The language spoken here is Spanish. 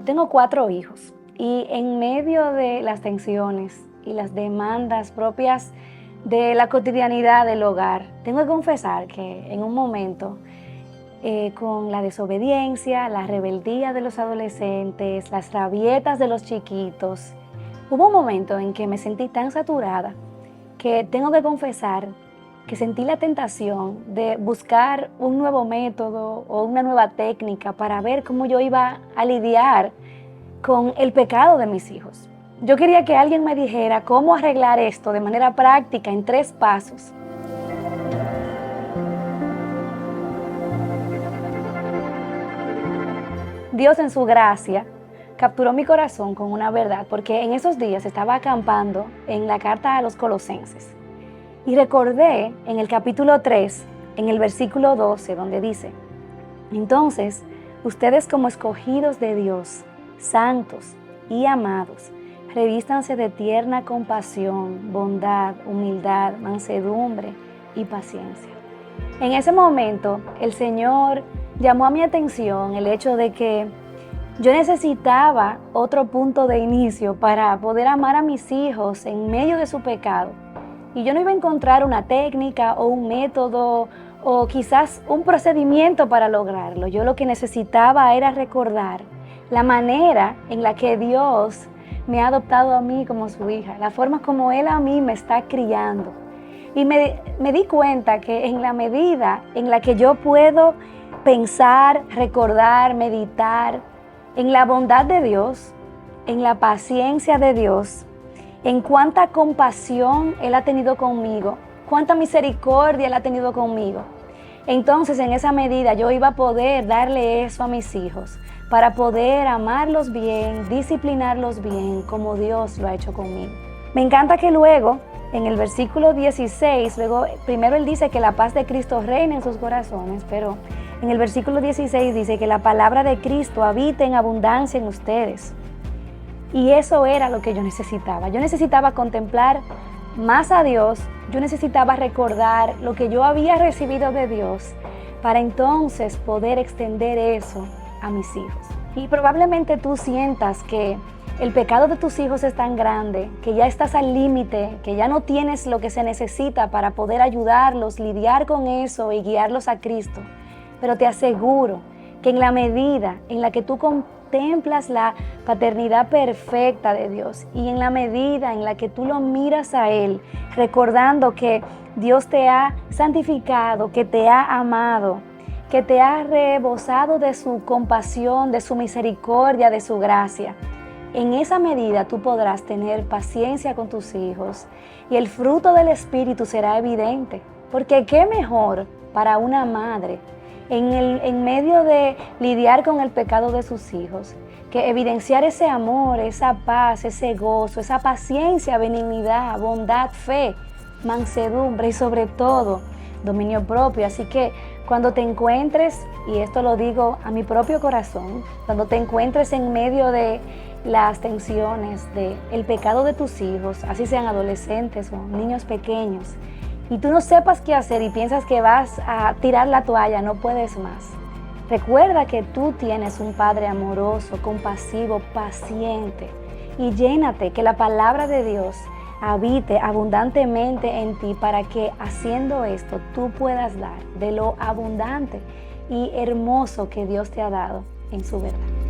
Tengo 4 hijos y en medio de las tensiones y las demandas propias de la cotidianidad del hogar, tengo que confesar que en un momento, con la desobediencia, la rebeldía de los adolescentes, las rabietas de los chiquitos, hubo un momento en que me sentí tan saturada que tengo que confesar que sentí la tentación de buscar un nuevo método o una nueva técnica para ver cómo yo iba a lidiar con el pecado de mis hijos. Yo quería que alguien me dijera cómo arreglar esto de manera práctica en 3 pasos. Dios en su gracia capturó mi corazón con una verdad, porque en esos días estaba acampando en la carta a los Colosenses y recordé en el capítulo 3, en el versículo 12, donde dice: entonces, ustedes como escogidos de Dios, santos y amados, revístanse de tierna compasión, bondad, humildad, mansedumbre y paciencia. En ese momento, el Señor llamó a mi atención el hecho de que yo necesitaba otro punto de inicio para poder amar a mis hijos en medio de su pecado. Y yo no iba a encontrar una técnica o un método o quizás un procedimiento para lograrlo. Yo lo que necesitaba era recordar la manera en la que Dios me ha adoptado a mí como su hija, la forma como Él a mí me está criando. Y me di cuenta que en la medida en la que yo puedo pensar, recordar, meditar en la bondad de Dios, en la paciencia de Dios, en cuánta compasión Él ha tenido conmigo, cuánta misericordia Él ha tenido conmigo, entonces en esa medida yo iba a poder darle eso a mis hijos para poder amarlos bien, disciplinarlos bien como Dios lo ha hecho conmigo. Me encanta que luego en el versículo 16, primero Él dice que la paz de Cristo reina en sus corazones, pero en el versículo 16 dice que la palabra de Cristo habita en abundancia en ustedes. Y eso era lo que yo necesitaba. Yo necesitaba contemplar más a Dios, yo necesitaba recordar lo que yo había recibido de Dios para entonces poder extender eso a mis hijos. Y probablemente tú sientas que el pecado de tus hijos es tan grande, que ya estás al límite, que ya no tienes lo que se necesita para poder ayudarlos, lidiar con eso y guiarlos a Cristo. Pero te aseguro que en la medida en la que tú contemplas la paternidad perfecta de Dios y en la medida en la que tú lo miras a Él, recordando que Dios te ha santificado, que te ha amado, que te ha rebosado de su compasión, de su misericordia, de su gracia, en esa medida tú podrás tener paciencia con tus hijos y el fruto del Espíritu será evidente. Porque qué mejor para una madre en medio de lidiar con el pecado de sus hijos que evidenciar ese amor, esa paz, ese gozo, esa paciencia, benignidad, bondad, fe, mansedumbre y sobre todo dominio propio. Así que cuando te encuentres, y esto lo digo a mi propio corazón, cuando te encuentres en medio de las tensiones del pecado de tus hijos, así sean adolescentes o niños pequeños, y tú no sepas qué hacer y piensas que vas a tirar la toalla, no puedes más. Recuerda que tú tienes un Padre amoroso, compasivo, paciente, y llénate que la palabra de Dios habite abundantemente en ti para que haciendo esto tú puedas dar de lo abundante y hermoso que Dios te ha dado en su verdad.